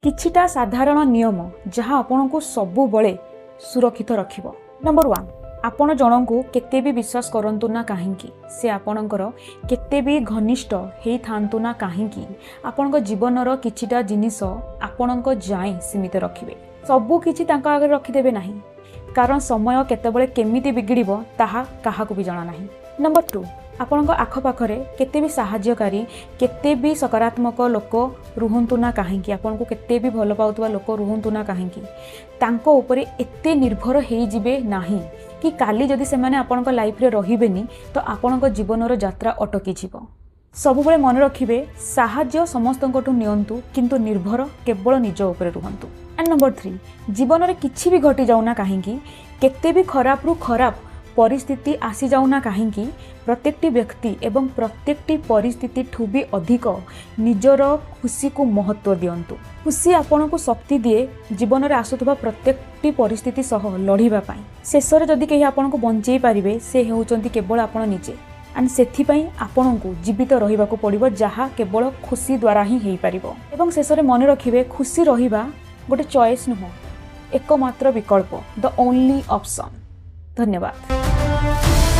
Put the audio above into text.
किछिटा साधारण नियम जहाँ आपण को सबु बळे सुरक्षित रखिबो। नंबर 1, आपण जन को केते भी विश्वास करंतु ना काहेकि से आपणकर केते भी घनिष्ठ हेई थांतु ना काहेकि आपणक जीवनर किछिटा जिनिस आपणक जाय सीमित रखिबे। सबु किछि तांका आगे रखिदेबे नाही, कारण समय केतेबेले केमिति बिगड़िबो ताहा काहाकू भी जणा नाही। नंबर 2, आपणक आखपाखरे केते भी साहाय्यकारी केते भी सकारात्मक लोक रुहंतु ना काहेकि आपनको केते भी भल पाउतबा लोक रुहंतु ना काहेकि तांको ऊपर एते निर्भर हेई जिबे नाही कि काली जदि से माने आपणक लाइफ रे रहिबेनी तो आपणक जीवनर यात्रा अटकी जिवो। सबुबेले मन रखिबे साहाय्य समस्तंकटु नियंतु किंतु निर्भर केवल निज ऊपर रुहंतु। एंड नंबर 3, जीवन रे किछि भी घटी जाउना काहेकि केते भी खराब रु खराब परिस्थिति आसी जाउना काहेकि प्रत्येकटी व्यक्ति एवं प्रत्येकटी परिस्थिति ठू भी अधिक निजर खुशी को महत्व दियंतु। खुशी आपन को शक्ति दिए जीवन रे आसुथबा प्रत्येकटी परिस्थिति सह लढिबा पई। शेष रे जदि केही आपन को बंचेई पारिबे से हेउचंती केवल आपन निजे। एंड सेथि पई आपन को जीवित रहिबा को पड़िबो जहा केवल खुशी द्वारा ही हेई पारिबो। एवं शेष रे मन रखिबे खुशी रहिबा गोटे चॉइस नुह, एकमात्र विकल्प, द ओनली ऑप्शन। धन्यवाद।